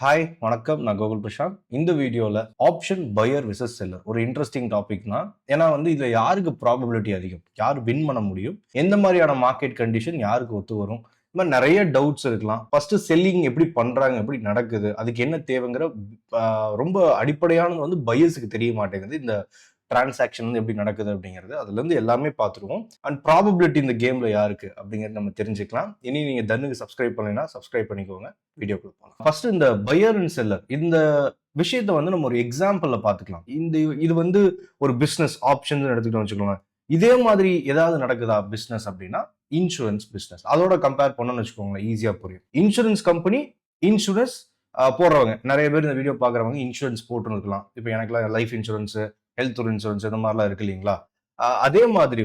Hi வணக்கம். நான் கோகுல் பிரசாந்த். இந்த வீடியோவில் ஆப்ஷன் பையர் விசஸ் செல்லர் ஒரு இன்ட்ரெஸ்டிங் டாபிக் தான். ஏன்னா இதில் யாருக்கு ப்ராபபிலிட்டி அதிகம், யார் வின் பண்ண முடியும், எந்த மாதிரியான மார்க்கெட் கண்டிஷன் யாருக்கு ஒத்து வரும், இந்த மாதிரி நிறைய டவுட்ஸ் இருக்கலாம். ஃபர்ஸ்ட் செல்லிங் எப்படி பண்றாங்க, எப்படி நடக்குது, அதுக்கு என்ன தேவைங்கிற ரொம்ப அடிப்படையானது பையர்ஸுக்கு தெரிய மாட்டேங்குது. இந்த டிரான்சாக்ஷன் எப்படி நடக்குது அப்படிங்கிறது அதுல இருந்து எல்லாமே பார்த்துருவோம். அண்ட் ப்ராபபிலிட்டி இந்த கேம்ல யாருக்கு அப்படிங்கிறது நம்ம தெரிஞ்சுக்கலாம். இனி நீங்க தன்னுக்கு சப்ஸ்கிரைப் பண்ணலைன்னா சப்ஸ்கிரைப் பண்ணிக்கோங்க. வீடியோக்குள்ள போகலாம். ஃபர்ஸ்ட் இந்த பையர் அண்ட் செல்லர் இந்த விஷயத்தை நம்ம ஒரு எக்ஸாம்பிள்ல பாத்துக்கலாம். இது ஒரு பிசினஸ் ஆப்ஷன் எடுத்துக்கிட்டோம் வச்சுக்கோங்க. இதே மாதிரி ஏதாவது நடக்குதா பிசினஸ் அப்படின்னா இன்சூரன்ஸ் பிசினஸ் அதோட கம்பேர் பண்ணணும்னு வச்சுக்கோங்களேன், ஈஸியா புரியும். இன்சூரன்ஸ் கம்பெனி இன்சூரன்ஸ் போடுறவங்க நிறைய பேர் இந்த வீடியோ பாக்குறவங்க இன்சூரன்ஸ் போட்டு இருக்கலாம். இப்போ எனக்குலாம் லைஃப் இன்சூரன்ஸ், ஹெல்த் இன்சூரன்ஸ் இந்த மாதிரிலாம் இருக்கு இல்லைங்களா? அதே மாதிரி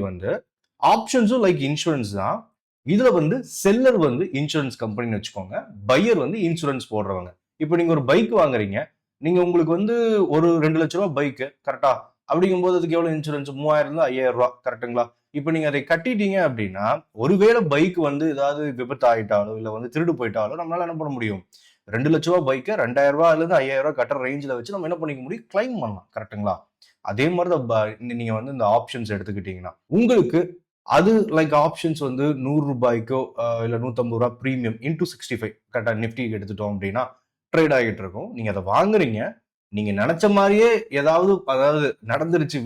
ஆப்ஷன்ஸும் லைக் இன்சூரன்ஸ் தான். இதுல செல்லர் இன்சூரன்ஸ் கம்பெனின்னு வச்சுக்கோங்க, பையர் இன்சூரன்ஸ் போடுறவங்க. இப்போ நீங்க ஒரு பைக் வாங்குறீங்க, நீங்க உங்களுக்கு ஒரு 2 லட்ச ரூபா பைக் கரெக்டா? அப்படிங்கும்போது அதுக்கு எவ்வளவு இன்சூரன்ஸ்? 3000 5000 ரூபா கரெக்டுங்களா? இப்போ நீங்க அதை கட்டிட்டீங்க அப்படின்னா, ஒருவேளை பைக் ஏதாவது விபத்து ஆயிட்டாலோ இல்ல திருடு போயிட்டாலோ நம்மளால என்ன பண்ண முடியும்? 2 லட்ச ரூபா பைக்கை 2000 ரூபாயில இருந்து 5000 ரூபாய் கட்டுற ரேஞ்சில் வச்சு நம்ம என்ன பண்ணிக்க முடியும்? கிளைம் பண்ணலாம். கரெக்டுங்களா? அதே மாதிரி நீங்க இந்த ஆப்ஷன்ஸ் எடுத்துக்கிட்டீங்கன்னா உங்களுக்கு அது லைக் ஆப்ஷன்ஸ் 100 ரூபாய்க்கோ இல்ல 150 ரூபாய் பிரீமியம் இன்டூ 65 கரெக்டா நிப்டி எடுத்துட்டோம் அப்படின்னா ட்ரேட் ஆகிட்டு இருக்கும். நீங்க அதை வாங்குறீங்க, நீங்க நினைச்ச மாதிரியே அதாவது நடந்துருச்சு,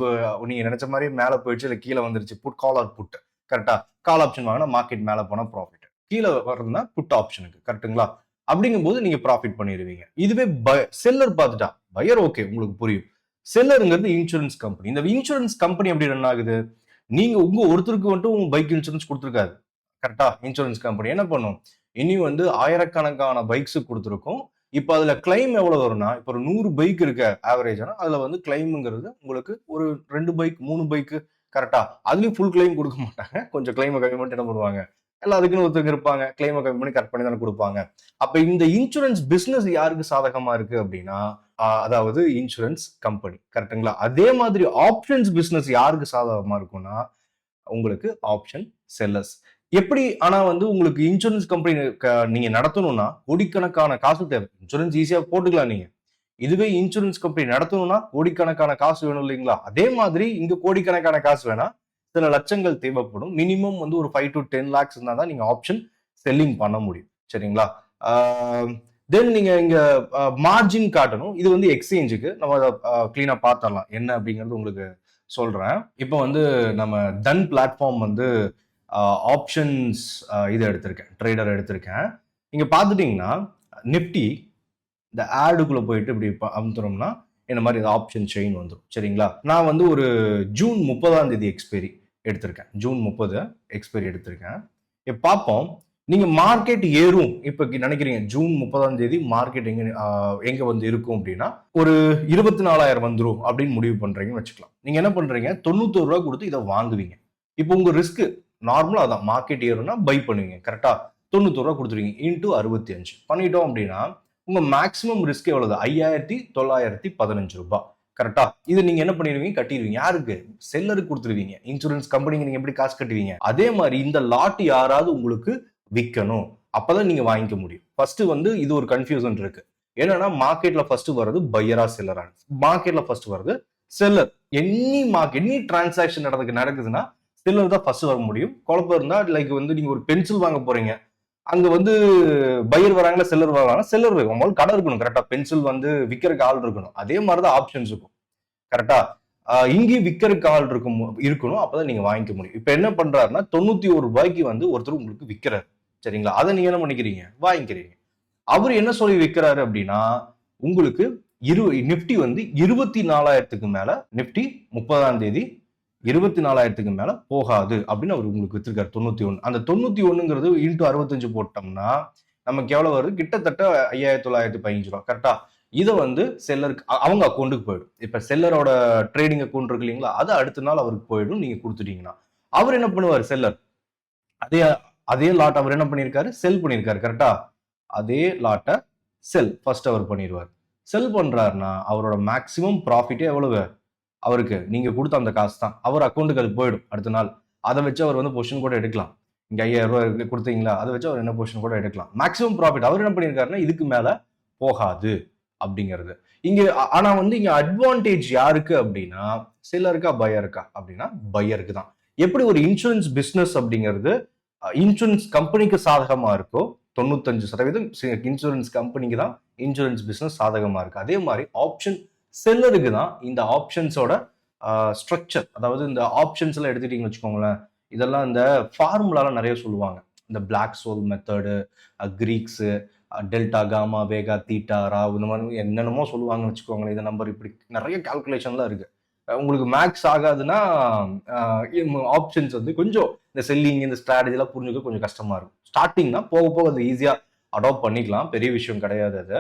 நீங்க நினைச்ச மாதிரியே மேல போயிடுச்சு இல்ல கீழே வந்துருச்சு. புட் கால் ஆர் புட் கரெக்டா? கால் ஆப்ஷன் வாங்கினா மார்க்கெட் மேல போனா ப்ராஃபிட், கீழே வரணும்னா புட் ஆப்ஷனுக்கு கரெக்டுங்களா? அப்படிங்கும்போது நீங்க ப்ராஃபிட் பண்ணிடுவீங்க. இதுவே செல்லர் பார்த்துட்டா பையர் ஓகே உங்களுக்கு புரியும். செல்லருங்கிறது இன்சூரன்ஸ் கம்பெனி. இந்த இன்சூரன்ஸ் கம்பெனி எப்படி ரன் ஆகுது? நீங்க ஒருத்தருக்கு உங்க பைக் இன்சூரன்ஸ் கொடுத்துருக்காது கரெக்டா? இன்சூரன்ஸ் கம்பெனி என்ன பண்ணும்? இனி ஆயிரக்கணக்கான பைக்ஸ் கொடுத்துருக்கும். இப்ப அதுல கிளைம் எவ்வளவு வரும்னா, இப்ப ஒரு 100 பைக் இருக்க ஆவரேஜானா அதுல கிளைம்ங்கிறது உங்களுக்கு ஒரு 2 பைக் 3 பைக் கரெக்டா? அதுலயும் ஃபுல் கிளைம் கொடுக்க மாட்டாங்க. கொஞ்சம் கிளைம் கம்மி பண்ணிட்டு என்ன பண்ணுவாங்க, எல்லாம் அதுக்குன்னு ஒருத்தருக்கு இருப்பாங்க, கிளைம் கம்மி பண்ணி கரெக்ட் பண்ணி தானே கொடுப்பாங்க. அப்ப இந்த இன்சூரன்ஸ் பிசினஸ் யாருக்கு சாதகமா இருக்கு அப்படின்னா, அதாவது இன்சூரன்ஸ் கம்பெனி கரெக்டுங்களா? அதே மாதிரி ஆப்ஷன்ஸ் பிசினஸ் யாருக்கு சாதகமா இருக்கும்னா உங்களுக்கு ஆப்ஷன் செல்லர்ஸ். எப்படி? ஆனா உங்களுக்கு இன்சூரன்ஸ் கம்பெனி நீங்க நடத்தணும்னா கோடிக்கணக்கான காசு தேவை. இன்சூரன்ஸ் ஈஸியா போட்டுக்கலாம் நீங்க. இதுவே இன்சூரன்ஸ் கம்பெனி நடத்தணும்னா கோடிக்கணக்கான காசு வேணும் இல்லைங்களா? அதே மாதிரி இங்க கோடிக்கணக்கான காசு வேணா, சில லட்சங்கள் தேவைப்படும். மினிமம் ஒரு 5 to 10 lakhs இருந்தா தான் நீங்க ஆப்ஷன் செல்லிங் பண்ண முடியும். சரிங்களா? தென் நீங்க இங்க மார்ஜின் காட்டணும். இது எக்ஸ்சேஞ்சுக்கு நம்ம அதை கிளீனா பார்த்தரலாம் என்ன அப்படிங்கிறது உங்களுக்கு சொல்றேன். இப்போ நம்ம தன் பிளாட்ஃபார்ம் ஆப்ஷன்ஸ் இது எடுத்திருக்கேன், ட்ரேடர் எடுத்திருக்கேன். நீங்க பார்த்துட்டீங்கன்னா நிப்டி இந்த ஆடுக்குள்ள போயிட்டு இப்படி அமுத்துறோம்னா இந்த மாதிரி ஆப்ஷன் செயின் வந்துடும். சரிங்களா? நான் ஒரு ஜூன் 30ஆம் தேதி எக்ஸ்பைரி எடுத்திருக்கேன். ஜூன் 30 எக்ஸ்பைரி எடுத்திருக்கேன். இப்போ பார்ப்போம். நீங்க மார்க்கெட் ஏறும் இப்ப நினைக்கிறீங்க ஜூன் 30ஆம் தேதி மார்க்கெட் எங்க இருக்கும் அப்படின்னா ஒரு 24,000 வந்துரும் அப்படின்னு முடிவு பண்றீங்கன்னு வச்சுக்கலாம். நீங்க என்ன பண்றீங்க? 91 ரூபாய் கொடுத்து இதை வாங்குவீங்க. இப்போ உங்க ரிஸ்க் நார்மலா அதான், மார்க்கெட் ஏறும்னா பை பண்ணுவீங்க கரெக்டா? 91 ரூபாய் கொடுத்துருவீங்க இன்டூ 65 பண்ணிட்டோம் அப்படின்னா உங்க மேக்ஸிமம் ரிஸ்க் எவ்வளவு? 5,915 ரூபாய் கரெக்டா? இது நீங்க என்ன பண்ணிடுவீங்க? கட்டிடுவீங்க. யாருக்கு? செல்லருக்கு கொடுத்துருவீங்க. இன்சூரன்ஸ் கம்பெனிக்கு நீங்க எப்படி காசு கட்டுவீங்க? அதே மாதிரி இந்த லாட் யாராவது உங்களுக்கு விற்கணும், அப்பதான் நீங்க வாங்கிக்க முடியும். ஃபர்ஸ்ட் இது ஒரு கன்ஃபியூசன் இருக்கு. என்னன்னா மார்க்கெட்ல ஃபர்ஸ்ட் வர்றது பையரா செல்லரா? மார்க்கெட்ல ஃபர்ஸ்ட் வர்றது செல்லர். எனி டிரான்சாக்ஷன் நடக்குதுன்னா செல்லர் தான் ஃபர்ஸ்ட் வர முடியும். குழப்பம் இருந்தா லைக் நீங்க ஒரு பென்சில் வாங்க போறீங்க, அங்க பையர் வராங்களா செல்லர் வராங்க? செல்லர் இருக்கும். முதல்ல கடை இருக்கணும் கரெக்டா? பென்சில் விற்கிறதுக்கு ஆள் இருக்கணும். அதே மாதிரிதான் ஆப்ஷன்ஸ் இருக்கும் கரெக்டா? இங்கேயும் விற்கிறதுக்கு ஆள் இருக்கணும், அப்பதான் நீங்க வாங்கிக்க முடியும். இப்ப என்ன பண்றாருன்னா 91 ரூபாய்க்கு ஒருத்தர் உங்களுக்கு விற்கிறாரு. சரிங்களா? அதை நீங்க என்ன பண்ணிக்கிறீங்க? வாங்கிக்கிறீங்க. அவர் என்ன சொல்லி விற்கிறாரு அப்படின்னா உங்களுக்கு நிப்டி 24,000க்கு மேல, நிப்டி 30ஆம் தேதி 24,000க்கு மேல போகாது அப்படின்னு அவர் உங்களுக்கு வித்திருக்காரு 91. அந்த 91ங்கிறது இன்டூ 65 போட்டோம்னா நமக்கு எவ்வளவு வருது? கிட்டத்தட்ட 5,915 ரூபாய் கரெக்டா? இதை செல்லருக்கு அவங்க அக்கௌண்ட்டுக்கு போயிடும். இப்ப செல்லரோட ட்ரேடிங் அக்கௌண்ட் இருக்கு இல்லைங்களா, அது அடுத்த நாள் அவருக்கு போயிடும் நீங்க கொடுத்துட்டீங்கன்னா. அவர் என்ன பண்ணுவார்? செல்லர் அதே அதே லாட் அவர் என்ன பண்ணிருக்காரு? செல் பண்ணிருக்காரு கரெக்டா? அதே லாட்டை செல் ஃபர்ஸ்ட் அவர் பண்ணிடுவார். செல் பண்றாருன்னா அவரோட மேக்சிமம் ப்ராஃபிட்டே எவ்வளவு? அவருக்கு நீங்க கொடுத்த அந்த காசு தான் அவர் அக்கௌண்ட்டுக்கு அது போயிடும் அடுத்த நாள். அதை வச்சு அவர் பொசிஷன் கூட எடுக்கலாம். இங்க 5,000 ரூபாய் கொடுத்தீங்களா, அதை வச்சு அவர் என்ன பொசிஷன் கூட எடுக்கலாம். மேக்ஸிமம் ப்ராஃபிட் அவர் என்ன பண்ணிருக்காருன்னா இதுக்கு மேல போகாது அப்படிங்கிறது. இங்க ஆனா வந்து இங்க அட்வான்டேஜ் யாருக்கு அப்படின்னா செல்லருக்கா பையருக்கா அப்படின்னா பையருக்கு தான். எப்படி ஒரு இன்சூரன்ஸ் பிசினஸ் அப்படிங்கிறது இன்சூரன்ஸ் கம்பெனிக்கு சாதகமா இருக்கோ 95% இன்சூரன்ஸ் கம்பெனிக்கு தான் இன்சூரன்ஸ் பிசினஸ் சாதகமா இருக்கு. அதே மாதிரி ஆப்ஷன் செல்லருக்கு தான் இந்த ஆப்ஷன்ஸோட ஸ்ட்ரக்சர், அதாவது இந்த ஆப்ஷன்ஸ் எல்லாம் எடுத்துட்டீங்கன்னு வச்சுக்கோங்களேன், இதெல்லாம் இந்த ஃபார்முலாலாம் நிறைய சொல்லுவாங்க. இந்த black Scholes method, Greeks, delta, gamma, vega, theta, rho, இந்த மாதிரி என்னென்னமோ சொல்லுவாங்கன்னு வச்சுக்கோங்களேன். இந்த நம்பர் இப்படி நிறைய கால்குலேஷன்லாம் இருக்கு. உங்களுக்கு மேக்ஸ் ஆகாதுன்னா ஆப்ஷன்ஸ் வந்து கொஞ்சம் இந்த செல்லிங் இந்த ஸ்ட்ராட்டஜி எல்லாம் புரிஞ்சுக்க கொஞ்சம் கஷ்டமா இருக்கும். ஸ்டார்டிங் தான், போக போக அது ஈஸியா அடாப்ட் பண்ணிக்கலாம், பெரிய விஷயம் கிடையாது அது.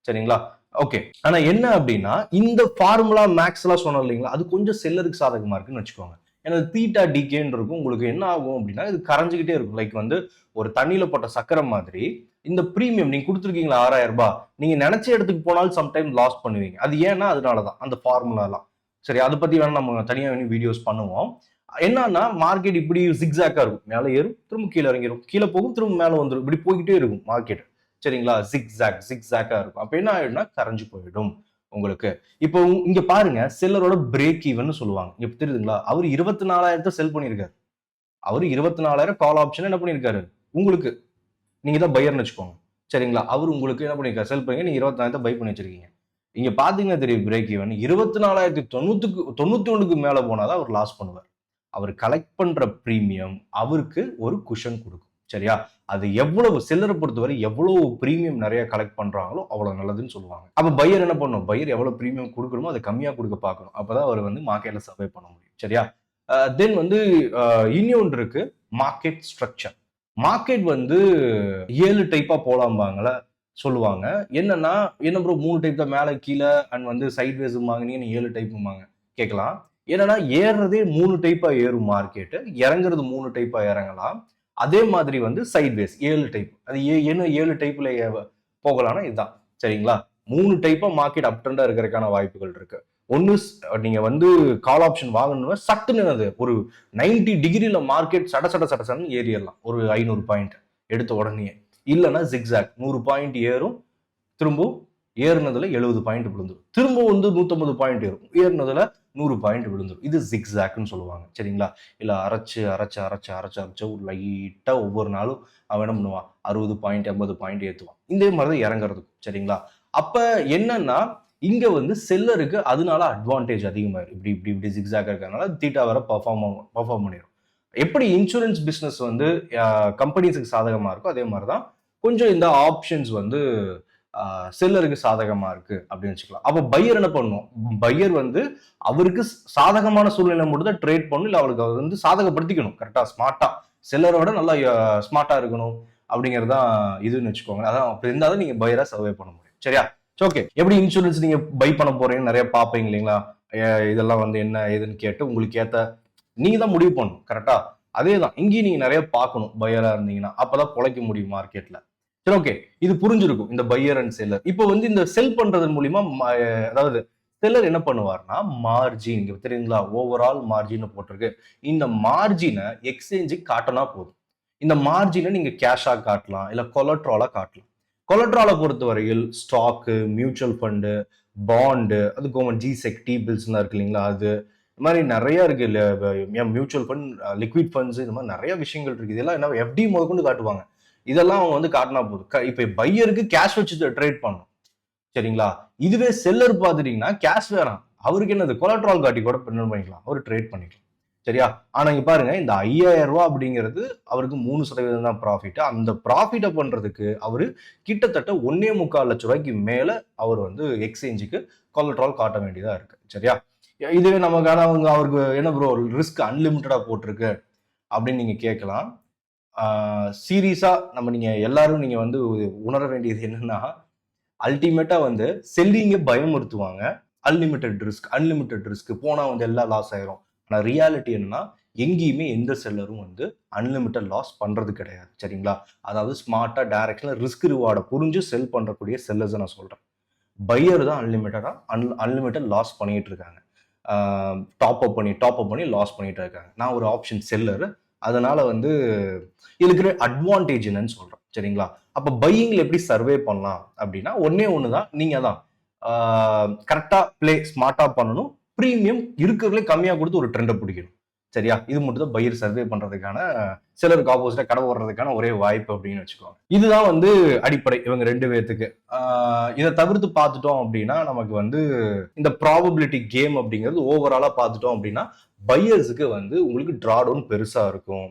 சரிங்களா? ஓகே. ஆனா என்ன அப்படின்னா இந்த ஃபார்முலா மேக்ஸ் எல்லாம் சொன்னோம் இல்லைங்களா, அது கொஞ்சம் செல்லருக்கு சாதகமா இருக்குன்னு வச்சுக்கோங்க. ஏன்னா தீட்டா டிகேன்னு இருக்கும். உங்களுக்கு என்ன ஆகும் அப்படின்னா இது கரைஞ்சிக்கிட்டே இருக்கும். லைக் வந்து ஒரு தண்ணியில போட்ட சக்கரை மாதிரி இந்த பிரீமியம் நீங்க கொடுத்துருக்கீங்களா 6000 ரூபாய், நீங்க நினைச்ச இடத்துக்கு போனாலும் சம்டைம் லாஸ் பண்ணுவீங்க. அது ஏன்னா அதனாலதான் அந்த ஃபார்முலாலாம். சரி, அதை பத்தி வேணா நம்ம தனியா வீடியோஸ் பண்ணுவோம். என்னன்னா மார்க்கெட் இப்படி ஜிக்ஸாக்கா இருக்கும். மேல ஏறும், திரும்ப கீழே இறங்கிடும், கீழே போகும், திரும்ப மேல வந்துடும், இப்படி போய்கிட்டே இருக்கும் மார்க்கெட். சரிங்களா? ஜிக்ஸாக்கா இருக்கும். அப்ப என்ன ஆயிடும்னா கரைஞ்சு போயிடும் உங்களுக்கு. இப்போ இங்க பாருங்க, செல்லரோட பிரேக் ஈவன் சொல்லுவாங்க. இப்ப தெரியுதுங்களா? அவர் 24,000 செல் பண்ணிருக்காரு. அவரு 24,000 கால் ஆப்ஷன் என்ன பண்ணிருக்காரு உங்களுக்கு. நீங்க தான் பையர்னு வச்சுக்கோங்க. சரிங்களா? அவர் உங்களுக்கு என்ன பண்ணிருக்காரு, செல் பண்ணி நீங்க 24,000 பை பண்ணி வச்சிருக்கீங்க. இங்க பாத்தீங்கன்னா தெரியும் பிரேக் ஈவன் 24,091க்கு மேல போனாதான் அவர் லாஸ் பண்ணுவார். அவர் கலெக்ட் பண்ற பிரீமியம் அவருக்கு ஒரு குஷன் கொடுக்கும். சரியா? அது எவ்வளவு செல்லரை பொறுத்தவரை எவ்வளவு பிரீமியம் நிறைய கலெக்ட் பண்றாங்களோ அவ்வளவு நல்லதுன்னு சொல்லுவாங்க. அப்ப பையர் என்ன பண்ணும், பையர் எவ்வளவு பிரீமியம் கொடுக்கணுமோ அதை கம்மியா கொடுக்க பார்க்கணும். அப்பதான் அவர் வந்து மார்க்கெட்ல சர்வை பண்ண முடியும். சரியா? தென் வந்து இன்னொன்று இருக்கு, மார்க்கெட் ஸ்ட்ரக்சர். மார்க்கெட் வந்து 7 டைப்பா போலாம்பாங்கள சொல்லுவாங்க. என்னன்னா என்ன ப்ரோ 3 டைப் தான், மேல கீழே அண்ட் வந்து சைட் வேஸுமாங்க, நீங்க 7 டைப்புமாங்க கேட்கலாம். என்னன்னா ஏறுறதே 3 டைப்பா ஏறும் மார்க்கெட், இறங்குறது 3 டைப்பா இறங்கலாம். அதே மாதிரி வந்து சைட் வேஸ் 7 டைப். அது என்ன 7 டைப்ல போகலாம்னா இதுதான். சரிங்களா? 3 டைப்பா மார்க்கெட் அப் ட்ரெண்டா இருக்கிறதுக்கான வாய்ப்புகள் இருக்கு. ஒன்னு நீங்க வந்து கால் ஆப்ஷன் வாங்கணும்னா சட்டுன்னு அது ஒரு 90 டிகிரில மார்க்கெட் சடன்னு ஏறிடலாம், ஒரு 500 பாயிண்ட் எடுத்த உடனே. இல்லைன்னா ஜிக்ஸாக் 100 பாயிண்ட் ஏறும், திரும்பவும் ஏறுனதுல 70 பாயிண்ட் விழுந்துடும், திரும்ப வந்து 150 பாயிண்ட் ஏறும், ஏறுனதுல 100 பாயிண்ட் விழுந்துடும். இது ஜிக்ஸாக்னு சொல்லுவாங்க. சரிங்களா? இல்ல அரைச்சு ஒரு லைட்டா ஒவ்வொரு நாளும் அவன் என்ன பண்ணுவான், 60 பாயிண்ட் 80 பாயிண்ட் ஏத்துவான். இதே மாதிரிதான் இறங்குறதுக்கும். சரிங்களா? அப்ப என்னன்னா இங்க வந்து செல்லருக்கு அதனால அட்வான்டேஜ் அதிகமாயிரும். இப்படி இப்படி இப்படி ஜிக்ஸாக் இருக்கிறதுனால தீட்டா வர பர்ஃபார்ம் பண்ணிடும். எப்படி இன்சூரன்ஸ் பிசினஸ் வந்து கம்பெனிஸுக்கு சாதகமா இருக்கோ அதே மாதிரிதான் கொஞ்சம் இந்த ஆப்ஷன்ஸ் வந்து செல்லருக்கு சாதகமா இருக்கு அப்படின்னு வச்சுக்கலாம். அப்ப பையர் என்ன பண்ணும், பையர் வந்து அவருக்கு சாதகமான சூழ்நிலை மட்டும் தான் ட்ரேட் பண்ணும், இல்ல அவருக்கு அவர் வந்து சாதகப்படுத்திக்கணும் கரெக்டா, ஸ்மார்ட்டா. செல்லரோட நல்லா ஸ்மார்ட்டா இருக்கணும் அப்படிங்கறதுதான் இதுன்னு வச்சுக்கோங்க. அதான் அப்படி இருந்தாலும் நீங்க பையரா சர்வே பண்ண முடியும். சரியா? ஓகே. எப்படி இன்சூரன்ஸ் நீங்க பை பண்ண போறீங்கன்னு நிறைய பாப்பீங்க இல்லைங்களா, இதெல்லாம் வந்து என்ன ஏதுன்னு கேட்டு உங்களுக்கு ஏத்த நீங்க தான் முடிவு பண்ணணும் கரெக்டா. அதேதான் இங்கேயும் நீங்க நிறைய பார்க்கணும் பையரா இருந்தீங்கன்னா, அப்பதான் பொழைக்க முடியும் மார்க்கெட்ல. சரி, ஓகே. இது புரிஞ்சிருக்கும் இந்த பையர் அண்ட் செல்லர். இப்போ வந்து இந்த செல் பண்றதன் மூலியமா அதாவது செல்லர் என்ன பண்ணுவார்னா மார்ஜின், தெரியுங்களா, ஓவரால் மார்ஜின் போட்டிருக்கு. இந்த மார்ஜினை எக்ஸ்சேஞ்சுக்கு காட்டினா போதும். இந்த மார்ஜினை நீங்க கேஷா காட்டலாம், இல்ல கொலட்ராலா காட்டலாம். கொலட்ராலை பொறுத்தவரையில் ஸ்டாக்கு, மியூச்சுவல் ஃபண்டு, பாண்டு, அது கவர்மெண்ட் ஜிசெக், டி பில்ஸ் இருக்கு இல்லைங்களா, அது மாதிரி நிறைய இருக்கு. மியூச்சுவல் ஃபண்ட், லிக்விட் ஃபண்ட்ஸ், இந்த மாதிரி நிறைய விஷயங்கள் இருக்கு. இதெல்லாம் என்ன எஃப்டி முதற்கொண்டு காட்டுவாங்க. இதெல்லாம் அவங்க வந்து காட்டினா போதும். இப்ப பையருக்கு கேஷ் வச்சு ட்ரேட் பண்ணும். சரிங்களா? இதுவே செல்லர் பாத்துட்டீங்கன்னா கேஷ் வேணாம், அவருக்கு என்னது கொலட்ரால் காட்டி கூட பண்ணிக்கலாம், அவர் ட்ரேட் பண்ணிக்கலாம். சரியா? ஆனா இங்க பாருங்க, இந்த 5,000 ரூபாய் அப்படிங்கிறது அவருக்கு 3% தான் ப்ராஃபிட். அந்த ப்ராஃபிட்டை பண்றதுக்கு அவரு கிட்டத்தட்ட 1.25 லட்சம் ரூபாய்க்கு மேல அவர் வந்து எக்ஸ்சேஞ்சுக்கு கொலட்ரால் காட்ட வேண்டியதா இருக்கு. சரியா? இதுவே நமக்கான அவருக்கு என்ன ப்ரோ ரிஸ்க் அன்லிமிட்டடா போட்டிருக்கு அப்படின்னு நீங்க கேட்கலாம். சீரியஸா நீங்க எல்லாரும் நீங்க வந்து உணர வேண்டியது என்னன்னா, அல்டிமேட்டா வந்து செல்லிங்க பயமுறுத்துவாங்க. அன்லிமிட்டட் ரிஸ்க் போனா வந்து எல்லாம் லாஸ் ஆயிரும். ஆனா ரியாலிட்டி என்னன்னா எங்கேயுமே எந்த செல்லரும் வந்து அன்லிமிட்டட் லாஸ் பண்றது கிடையாது. சரிங்களா? அதாவது ஸ்மார்ட்டா டைரக்ஷன்ல ரிஸ்க் ரிவார்டை புரிஞ்சு செல் பண்றக்கூடிய செல்லர்ஸ் நான் சொல்றேன். பையர் தான் அன்லிமிட்டட் லாஸ் பண்ணிட்டு இருக்காங்க. டாப் அப் பண்ணி லாஸ் பண்ணிட்டு இருக்காங்க. நான் ஒரு ஆப்ஷன் செல்லர், அதனால வந்து இருக்கிற அட்வான்டேஜ் என்னன்னு சொல்றேன். சரிங்களா? அப்போ பையிங்ல எப்படி சர்வே பண்ணலாம் அப்படின்னா ஒன்னே ஒன்று தான், நீங்கள் தான் கரெக்டாக ஸ்மார்ட்டாக பண்ணணும். ப்ரீமியம் இருக்கிறதுலே கம்மியாக கொடுத்து ஒரு ட்ரெண்டை பிடிக்கணும். சரியா? இது மட்டும் தான் பையர் சர்வே பண்றதுக்கான, சிலருக்கு ஆப்போசிட்டா கடை ஓடுறதுக்கான ஒரே வாய்ப்பு அப்படின்னு வச்சுக்கோங்க. இதுதான் வந்து அடிப்படை இவங்க 2 பேத்துக்கு. இதை தவிர்த்து பார்த்துட்டோம் அப்படின்னா நமக்கு வந்து இந்த ப்ராபபிலிட்டி கேம் அப்படிங்கிறது ஓவராலா பார்த்துட்டோம் அப்படின்னா பையர்ஸுக்கு வந்து உங்களுக்கு டிராடவுன் பெருசா இருக்கும்.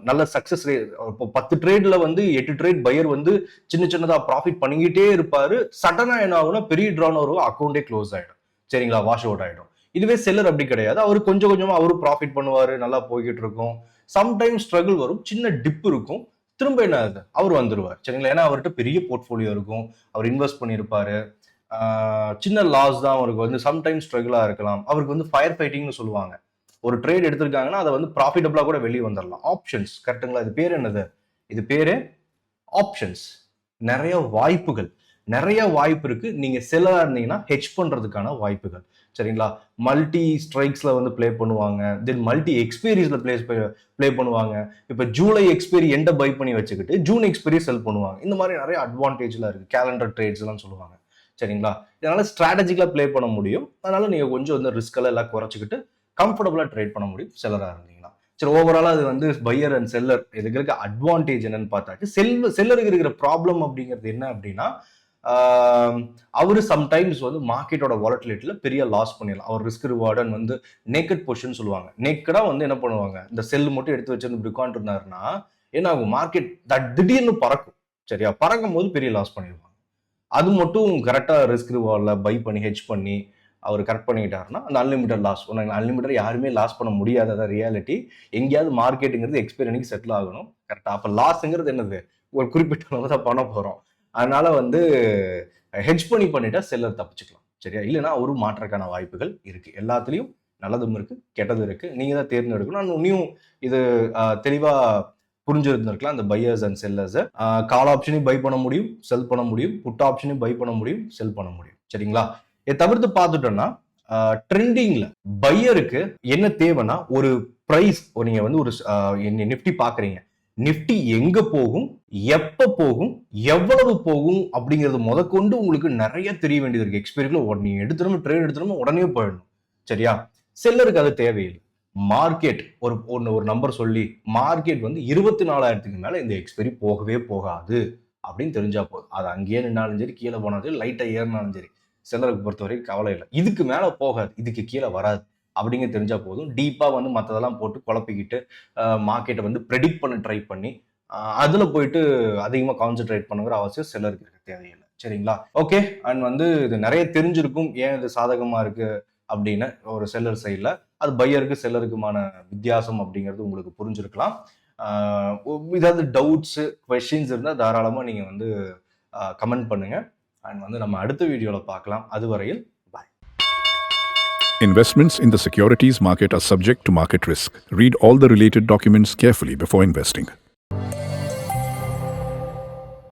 நல்ல சக்சஸ் ரேட். இப்போ 10 ட்ரேட்ல வந்து 8 ட்ரேட் பையர் வந்து சின்ன சின்னதா ப்ராஃபிட் பண்ணிக்கிட்டே இருப்பாரு. சடனா என்ன ஆகும்னா பெரிய ட்ரான் வரும், அக்கௌண்டே க்ளோஸ் ஆயிடும். சரிங்களா? வாஷ் அவுட் ஆயிடும். இதுவே செல்லர் அப்படி கிடையாது. அவரு கொஞ்சம் கொஞ்சமா அவரு ப்ராஃபிட் பண்ணுவாரு, நல்லா போய்கிட்டு இருக்கும். சம்டைம்ஸ் ஸ்ட்ரகிள் வரும், சின்ன டிப் இருக்கும், திரும்ப என்ன ஆகுது அவர் வந்துருவார். சரிங்களா? ஏன்னா அவர்கிட்ட பெரிய போர்ட்ஃபோலியோ இருக்கும், அவர் இன்வெஸ்ட் பண்ணியிருப்பாரு. சின்ன லாஸ் தான் அவருக்கு வந்து சம்டைம்ஸ் ஸ்ட்ரகிளா இருக்கலாம். அவருக்கு வந்து ஃபயர் ஃபைட்டிங்னு சொல்லுவாங்க. ஒரு ட்ரேட் எடுத்திருக்காங்கன்னா அதை வந்து ப்ராஃபிட்டபிளா கூட வெளியே வந்துடலாம். ஆப்ஷன்ஸ், கரெக்டுங்களா? இது பேர் என்னது? இது பேரு ஆப்ஷன்ஸ். நிறைய வாய்ப்புகள், நிறைய வாய்ப்பு இருக்கு. நீங்க செல்லரா இருந்தீங்கன்னா ஹெட்ஜ் பண்றதுக்கான வாய்ப்புகள். சரிங்களா? மல்டி ஸ்ட்ரைக்ஸ்ல வந்து பிளே பண்ணுவாங்க, தென் மல்டி எக்ஸ்பீரியன்ஸ்ல பிளே பண்ணுவாங்க. இப்ப ஜூலை எக்ஸ்பீரி எண்ட பை பண்ணி வச்சுக்கிட்டு ஜூன் எக்ஸ்பீரி செல் பண்ணுவாங்க. இந்த மாதிரி நிறைய அட்வான்டேஜ்லாம் இருக்கு. கேலண்டர் ட்ரேட்ஸ் எல்லாம் சொல்லுவாங்க. சரிங்களா? இதனால ஸ்ட்ராட்டஜிக்கலா பிளே பண்ண முடியும். அதனால நீங்க கொஞ்சம் வந்து ரிஸ்க் எல்லாம் குறைச்சிக்கிட்டு கம்ஃபர்டபுளா ட்ரேட் பண்ண முடியும் செல்லரா இருந்தீங்கன்னா. சரி, ஓவராலா அது வந்து பையர் அண்ட் செல்லர் இதுக்கு இருக்க அட்வான்டேஜ் என்னன்னு பார்த்தாச்சு. செல்லருக்கு இருக்கிற ப்ராப்ளம் அப்படிங்கிறது என்ன அப்படின்னா, அவரு சம்டைம்ஸ் வந்து மார்க்கெட்டோட வாலட்டிலிட்டியில பெரிய லாஸ் பண்ணிடலாம். அவர் ரிஸ்க் ரிவார்டன் வந்து நேக்கட் பொசிஷன் சொல்லுவாங்க. நேக்கடா வந்து என்ன பண்ணுவாங்க, இந்த செல் மட்டும் எடுத்து வச்சிருந்து இப்படி உட்காந்துருந்தாருன்னா என்ன ஆகும், மார்க்கெட் திடீர்னு பறக்கும். சரியா? பறக்கும் போது பெரிய லாஸ் பண்ணிடுவாங்க. அது மட்டும் கரெக்டா ரிஸ்க் ரிவார்ட்ல பை பண்ணி ஹெட்ஜ் பண்ணி அவர் கரெக்ட் பண்ணிக்கிட்டாருன்னா அந்த அன்லிமிட்டட் லாஸ். அன்லிமிட்டட் யாருமே லாஸ் பண்ண முடியாத ரியாலிட்டி. எங்கேயாவது மார்க்கெட்டுங்கிறது எக்ஸ்பைரி அன்னைக்கு செட்டில் ஆகணும். கரெக்டா? அப்ப லாஸ்ங்கிறது என்னது, ஒரு குறிப்பிட்ட அளவு தான் பண்ண போறோம். அதனால வந்து ஹெட்ஜ் பண்ணிட்டா செல்லர் தப்பிச்சுக்கலாம். சரியா? இல்லைன்னா ஒரு மாற்றக்கான வாய்ப்புகள் இருக்கு. எல்லாத்துலயும் நல்லதும் இருக்கு, கெட்டதும் இருக்கு. நீங்க தான் தேர்ந்தெடுக்கணும். நான் இன்னும் இது தெளிவா புரிஞ்சிருந்திருக்கலாம். அந்த பையர்ஸ் அண்ட் செல்லர்ஸ் கால் ஆப்ஷனையும் பை பண்ண முடியும், செல் பண்ண முடியும். புட் ஆப்ஷனையும் பை பண்ண முடியும், செல் பண்ண முடியும். சரிங்களா? இதை தவிர்த்து பார்த்துட்டோம்னா ட்ரெண்டிங்ல பையருக்கு என்ன தேவைன்னா ஒரு பிரைஸ். நீங்க வந்து ஒரு நிஃப்டி பாக்குறீங்க, நிஃப்டி எங்க போகும், எப்ப போகும், எவ்வளவு போகும் அப்படிங்கிறது முதற்கொண்டு உங்களுக்கு நிறைய தெரிய வேண்டியது இருக்கு. எக்ஸ்பீரியன்ஸ்ல நீங்க எடுத்துரும் ட்ரேட் எடுத்துரும் உடனே போயிடணும். சரியா? செல்லருக்கு அது தேவையில்லை. மார்க்கெட் ஒரு நம்பர் சொல்லி மார்க்கெட் வந்து 24,000க்கு மேல இந்த எக்ஸ்பைரி போகவே போகாது அப்படின்னு தெரிஞ்சா போதும். அது அங்கேயே நின்னாலும் சரி, கீழே போனாலும் சரி, லைட்டா ஏறினாலும் சரி, செல்லருக்கு பொறுத்த வரைக்கும் கவலை இல்லை. இதுக்கு மேல போகாது, இதுக்கு கீழே வராது அப்படிங்க தெரிஞ்சா போதும். டீப்பா வந்து மற்றதெல்லாம் போட்டு குழப்பிக்கிட்டு மார்க்கெட்டை வந்து ப்ரெடிக்ட் பண்ண ட்ரை பண்ணி அதுல போயிட்டு அதிகமா கான்சென்ட்ரேட் பண்ணுங்கிற அவசியம் செல்லருக்கு இருக்க தேவையில்லை. சரிங்களா? ஓகே. அண்ட் வந்து இது நிறைய தெரிஞ்சிருக்கும் ஏன் இது சாதகமா இருக்கு அப்படின்னு ஒரு செல்லர் சைட்ல. அது பையருக்கு செல்லருக்குமான வித்தியாசம் அப்படிங்கிறது உங்களுக்கு புரிஞ்சிருக்கலாம். ஏதாவது டவுட்ஸ், கொஸ்டின்ஸ் இருந்தால் தாராளமா நீங்க வந்து கமெண்ட் பண்ணுங்க. அண்ட் வந்து நம்ம அடுத்த வீடியோல பார்க்கலாம். அதுவரையில் பாய். Investments in the securities market are subject to market risk. Read all the related documents carefully before investing.